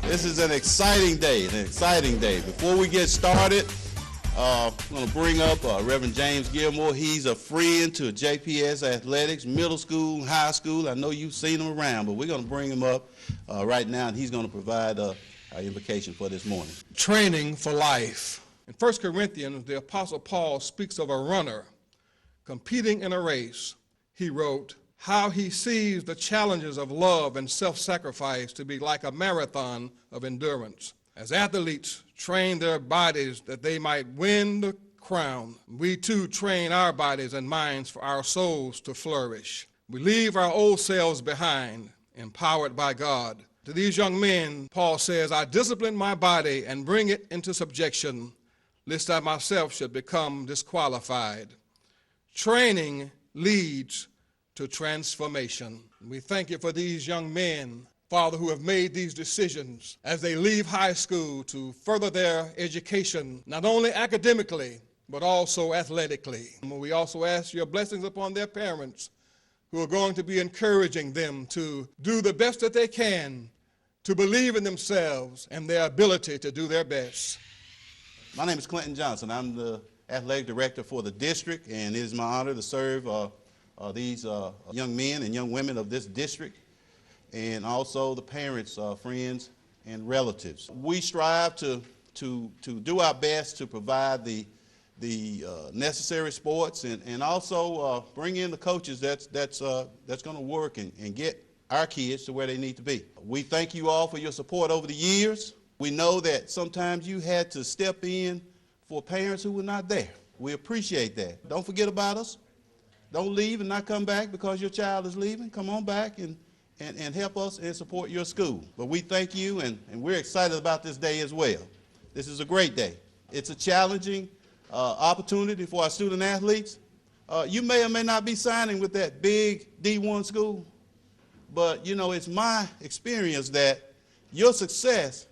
This is an exciting day, Before we get started, I'm going to bring up Reverend James Gilmore. He's a friend to JPS Athletics, middle school, high school. I know you've seen him around, but we're going to bring him up right now, and he's going to provide our invocation for this morning. Training for life. In 1 Corinthians, the Apostle Paul speaks of a runner competing in a race. He wrote how he sees the challenges of love and self-sacrifice to be like a marathon of endurance. As athletes train their bodies that they might win the crown, we too train our bodies and minds for our souls to flourish. We leave our old selves behind, empowered by God. To these young men, Paul says, I discipline my body and bring it into subjection, lest I myself should become disqualified. Training leads to transformation. We thank you for these young men, Father, who have made these decisions as they leave high school to further their education, not only academically, but also athletically. We also ask your blessings upon their parents who are going to be encouraging them to do the best that they can, to believe in themselves and their ability to do their best. My name is Clinton Johnson. I'm the athletic director for the district, and it is my honor to serve these young men and young women of this district, and also the parents, friends, and relatives. We strive to do our best to provide the necessary sports and also bring in the coaches that's going to work and get our kids to where they need to be. We thank you all for your support over the years. We know that sometimes you had to step in for parents who were not there. We appreciate that. Don't forget about us. Don't leave and not come back because your child is leaving. Come on back and help us and support your school. But we thank you, and we're excited about this day as well. This is a great day. It's a challenging opportunity for our student athletes. You may or may not be signing with that big D1 school, but you know, it's my experience that your success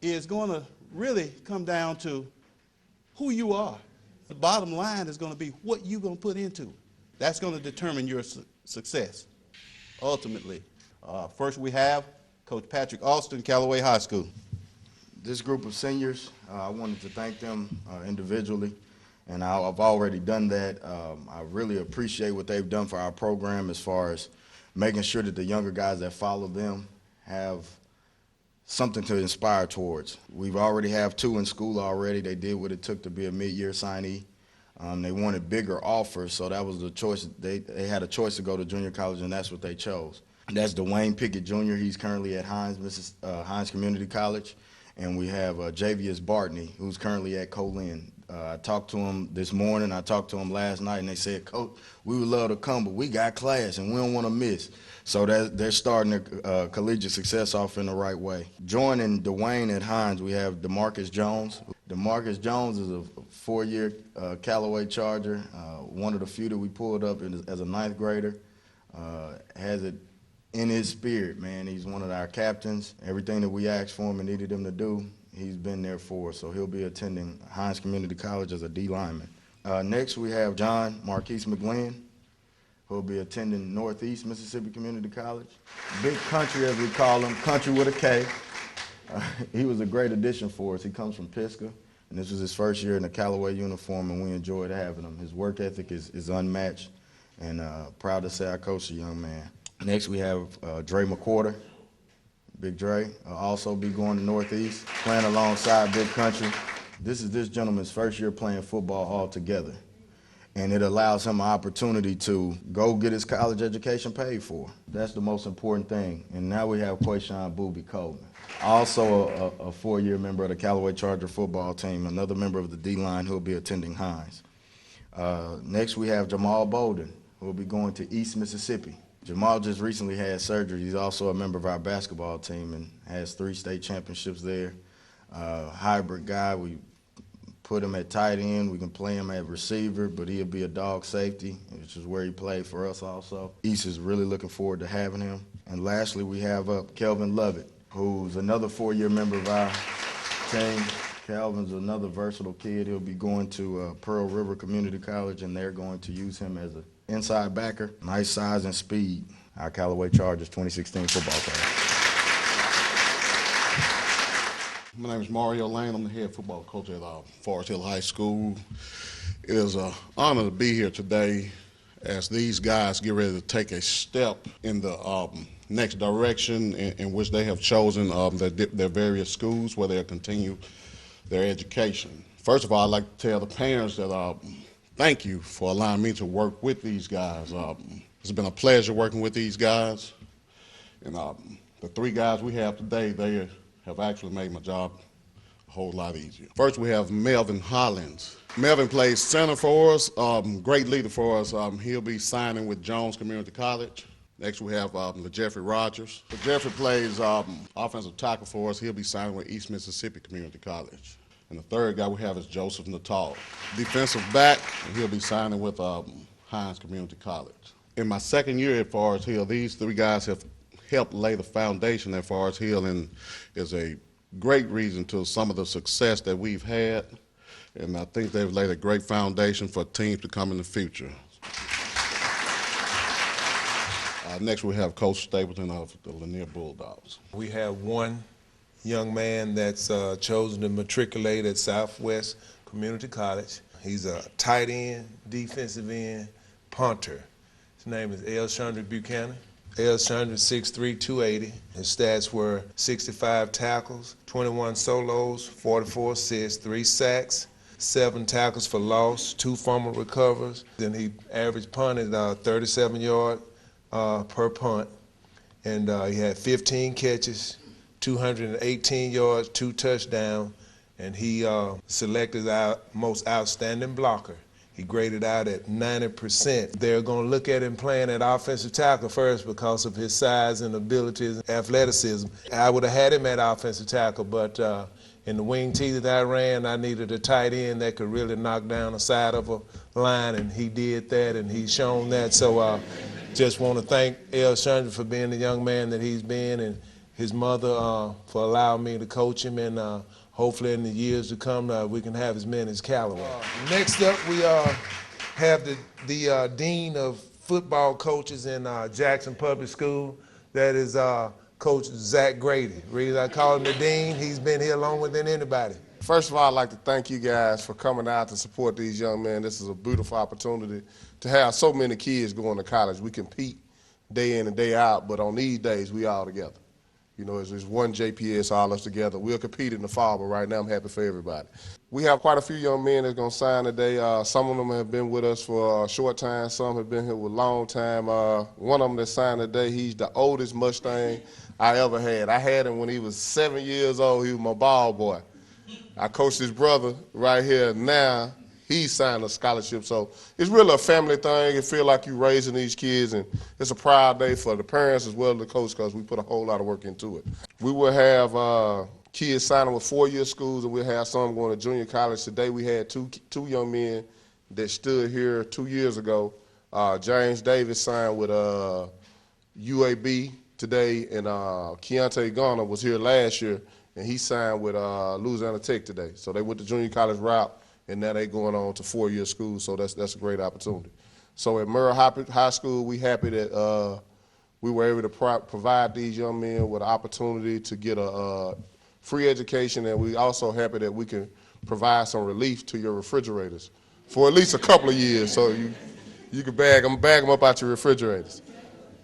is going to really come down to who you are. The bottom line is going to be what you're going to put into it. That's going to determine your success, ultimately. First we have Coach Patrick Alston, Callaway High School. This group of seniors, I wanted to thank them individually, and I've already done that. I really appreciate what they've done for our program as far as making sure that the younger guys that follow them have something to inspire towards. We've already have 2 in school already. They did what it took to be a mid-year signee. They wanted bigger offers, so that was the choice. They had a choice to go to junior college, and that's what they chose. That's Dwayne Pickett Jr. He's currently at Hines Community College. And we have Javius Bartney, who's currently at Colin. I talked to him this morning. I talked to him last night, and they said, Coach, we would love to come, but we got class, and we don't want to miss. So they're starting their collegiate success off in the right way. Joining Dwayne at Hines, we have DeMarcus Jones. DeMarcus Jones is a 4-year Callaway Charger, one of the few that we pulled up as a 9th grader. Has it in his spirit, man. He's one of our captains. Everything that we asked for him and needed him to do, he's been there for us. So he'll be attending Hines Community College as a D lineman. Next, we have John Marquise McGlynn, who'll be attending Northeast Mississippi Community College. Big Country, as we call him, Country with a K. He was a great addition for us. He comes from Pisgah, and this was his first year in a Callaway uniform, and we enjoyed having him. His work ethic is unmatched, and proud to say I coached a young man. Next, we have Dre McQuarter. Big Dre also be going to Northeast, playing alongside Big Country. This is this gentleman's first year playing football altogether, and it allows him an opportunity to go get his college education paid for. That's the most important thing. And now we have Quayshawn Booby Coleman, also a 4-year member of the Callaway Charger football team, another member of the D-line who will be attending Hines. Next, we have Jamal Bolden, who will be going to East Mississippi. Jamal just recently had surgery. He's also a member of our basketball team and has 3 state championships there. Hybrid guy. We put him at tight end. We can play him at receiver, but he'll be a dog safety, which is where he played for us also. East is really looking forward to having him. And lastly, we have Kelvin Lovett, who's another 4-year member of our team. Calvin's another versatile kid. He'll be going to Pearl River Community College, and they're going to use him as an inside backer. Nice size and speed. Our Callaway Chargers 2016 football class. My name is Mario Lane. I'm the head football coach at Forest Hill High School. It is an honor to be here today as these guys get ready to take a step in the next direction in which they have chosen their various schools where they'll continue their education. First of all, I'd like to tell the parents that thank you for allowing me to work with these guys. It's been a pleasure working with these guys. And the three guys we have today, they have actually made my job a whole lot easier. First, we have Melvin Hollins. Melvin plays center for us, great leader for us. He'll be signing with Jones Community College. Next, we have Jeffrey Rogers. Jeffrey plays offensive tackle for us. He'll be signing with East Mississippi Community College. And the third guy we have is Joseph Natal, defensive back, and he'll be signing with Hines Community College. In my second year at Forest Hill, these three guys have helped lay the foundation at Forest Hill and is a great reason to some of the success that we've had. And I think they've laid a great foundation for teams to come in the future. Next, we have Coach Stapleton of the Lanier Bulldogs. We have one young man that's chosen to matriculate at Southwest Community College. He's a tight end, defensive end, punter. His name is L. Chandra Buchanan. L. Chandra, 6'3", 280. His stats were 65 tackles, 21 solos, 44 assists, 3 sacks, 7 tackles for loss, 2 fumble recovers. Then he average punted 37 yards per punt. And he had 15 catches, 218 yards, 2 touchdowns, and he selected our most outstanding blocker. He graded out at 90%. They're going to look at him playing at offensive tackle first because of his size and abilities and athleticism. I would have had him at offensive tackle, but in the wing tee that I ran, I needed a tight end that could really knock down the side of a line, and he did that, and he's shown that. So just want to thank L. Chandra for being the young man that he's been, and his mother for allowing me to coach him, and hopefully in the years to come we can have as many as Callaway. Next up, we have the Dean of Football Coaches in Jackson Public School. That is Coach Zach Grady. The reason I call him the Dean, he's been here longer than anybody. First of all, I'd like to thank you guys for coming out to support these young men. This is a beautiful opportunity to have so many kids going to college. We compete day in and day out, but on these days, we all together. You know, it's one JPS, all us together. We'll compete in the fall, but right now I'm happy for everybody. We have quite a few young men that's going to sign today. Some of them have been with us for a short time. Some have been here with a long time. One of them that signed today, he's the oldest Mustang I ever had. I had him when he was 7 years old. He was my ball boy. I coached his brother right here now. He signed a scholarship, so it's really a family thing. It feels like you're raising these kids, and it's a proud day for the parents as well as the coach because we put a whole lot of work into it. We will have kids signing with 4-year schools, and we'll have some going to junior college. Today we had two young men that stood here 2 years ago. James Davis signed with UAB today, and Keontae Garner was here last year, and he signed with Louisiana Tech today. So they went to junior college route, and now they're going on to 4-year school, so that's a great opportunity. So at Murrah High School, we happy that we were able to provide these young men with an opportunity to get a free education, and we also happy that we can provide some relief to your refrigerators for at least a couple of years, so you can bag them up out your refrigerators.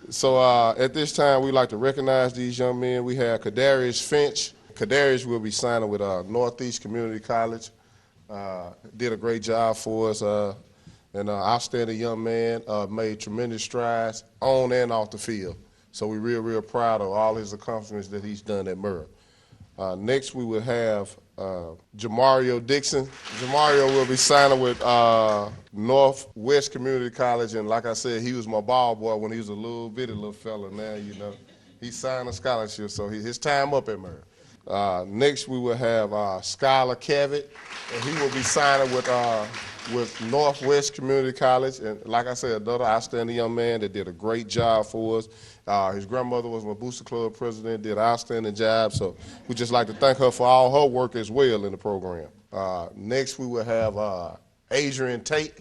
So at this time, we'd like to recognize these young men. We have Kadarius Finch. Kadarius will be signing with Northeast Community College. Did a great job for us, and outstanding young man, made tremendous strides on and off the field. So we're real proud of all his accomplishments that he's done at Murrah. Next we will have Jamario Dixon. Jamario will be signing with Northwest Community College, and like I said, he was my ball boy when he was a little bitty little fella. Now, you know, he signed a scholarship, so his time up at Murrah. Next, we will have Skylar Cavett, and he will be signing with Northwest Community College. And like I said, another outstanding young man that did a great job for us. His grandmother was my Booster Club president, did an outstanding job. So we'd just like to thank her for all her work as well in the program. Next, we will have Adrian Tate.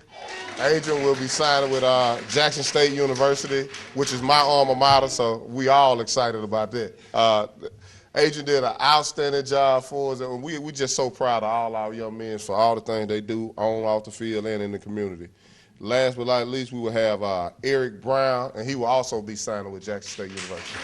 Adrian will be signing with Jackson State University, which is my alma mater, so we all excited about that. Agent did an outstanding job for us, and we just so proud of all our young men for all the things they do on, off the field, and in the community. Last but not least, we will have Eric Brown, and he will also be signing with Jackson State University.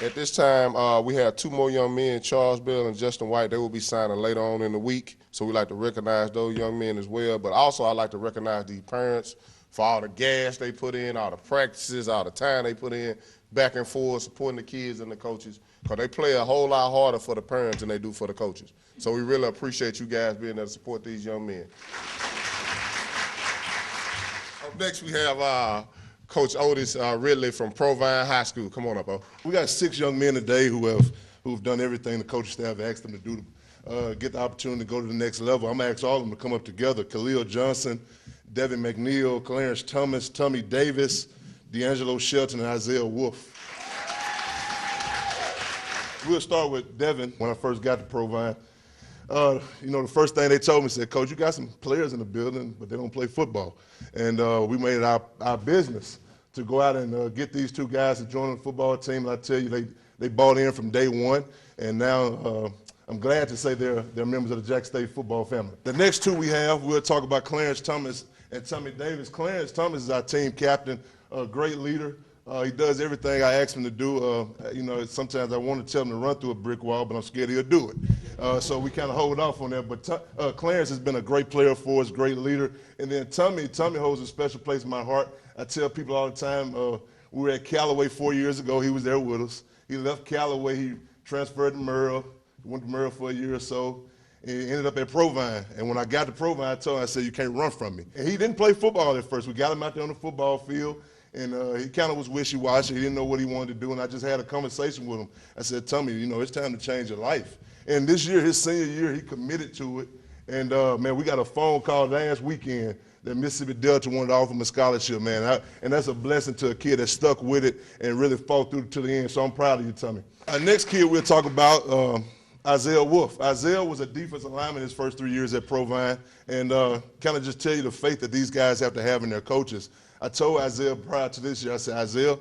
At this time, we have 2 more young men, Charles Bell and Justin White. They will be signing later on in the week, so we like to recognize those young men as well. But also, I like to recognize the parents for all the gas they put in, all the practices, all the time they put in, back and forth, supporting the kids and the coaches, because they play a whole lot harder for the parents than they do for the coaches. So we really appreciate you guys being there to support these young men. Up next, we have Coach Otis Ridley from Provine High School. Come on up, O. We got 6 young men today who've done everything the coaching staff asked them to do to get the opportunity to go to the next level. I'm going to ask all of them to come up together. Khalil Johnson, Devin McNeil, Clarence Thomas, Tommy Davis, D'Angelo Shelton, and Isaiah Wolf. We'll start with Devin. When I first got to Provine, the first thing they told me, said, Coach, you got some players in the building, but they don't play football. And we made it our business to go out and get these 2 guys to join the football team. And I tell you, they bought in from day one, and now I'm glad to say they're members of the Jackson State football family. The next 2 we'll talk about Clarence Thomas and Tommy Davis. Clarence Thomas is our team captain, a great leader. He does everything I ask him to do. Sometimes I want to tell him to run through a brick wall, but I'm scared he'll do it. So we kind of hold off on that. But Clarence has been a great player for us, great leader. And then Tommy holds a special place in my heart. I tell people all the time, we were at Callaway 4 years ago. He was there with us. He left Callaway. He transferred to Murrah, went to Murrah for a year or so. And ended up at Provine. And when I got to Provine, I told him, I said, you can't run from me. And he didn't play football at first. We got him out there on the football field. And he kind of was wishy-washy. He didn't know what he wanted to do. And I just had a conversation with him. I said, Tommy, it's time to change your life. And this year, his senior year, he committed to it. And, man, we got a phone call last weekend that Mississippi Delta wanted to offer him a scholarship, man. And that's a blessing to a kid that stuck with it and really fought through to the end. So I'm proud of you, Tommy. Our next kid we'll talk about, Isaiah Wolf. Isaiah was a defensive lineman his first 3 years at Provine. And kind of just tell you the faith that these guys have to have in their coaches. I told Isaiah prior to this year, I said, Isaiah,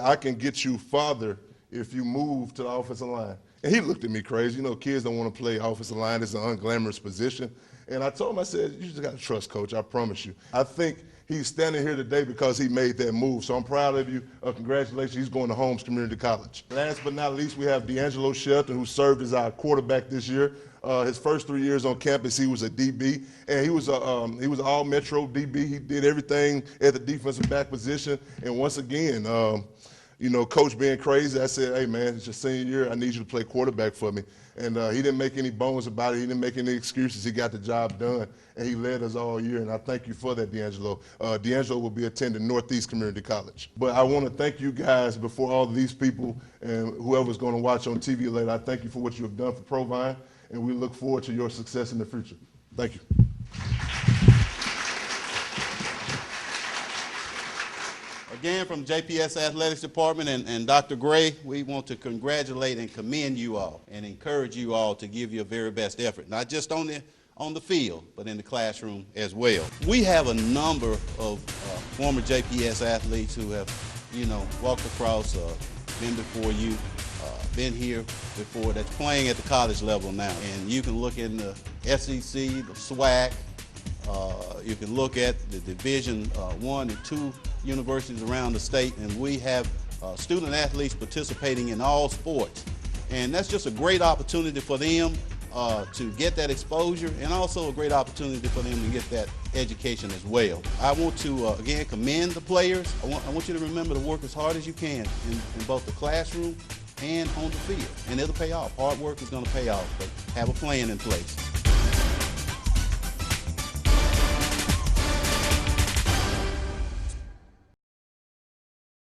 I can get you farther if you move to the offensive line. And he looked at me crazy. Kids don't want to play offensive line. It's an unglamorous position. And I told him, I said, you just got to trust, Coach. I promise you. I think he's standing here today because he made that move. So I'm proud of you. Congratulations. He's going to Holmes Community College. Last but not least, we have D'Angelo Shelton, who served as our quarterback this year. His first 3 years on campus, he was a DB, and he was an all-Metro DB. He did everything at the defensive back position. And once again, Coach being crazy, I said, hey, man, it's your senior year. I need you to play quarterback for me. And he didn't make any bones about it. He didn't make any excuses. He got the job done, and he led us all year. And I thank you for that, D'Angelo. D'Angelo will be attending Northeast Community College. But I want to thank you guys before all of these people and whoever's going to watch on TV later. I thank you for what you have done for Provine, and we look forward to your success in the future. Thank you. Again, from JPS Athletics Department and Dr. Gray, we want to congratulate and commend you all and encourage you all to give your very best effort, not just on the field, but in the classroom as well. We have a number of former JPS athletes who have, walked across, been before you, been here before, that's playing at the college level now. And you can look in the SEC, the SWAC, you can look at the Division I and II universities around the state, and we have student athletes participating in all sports. And that's just a great opportunity for them to get that exposure, and also a great opportunity for them to get that education as well. I want to, again, commend the players. I want you to remember to work as hard as you can in both the classroom and on the field, and it'll pay off. Hard work is going to pay off, but have a plan in place.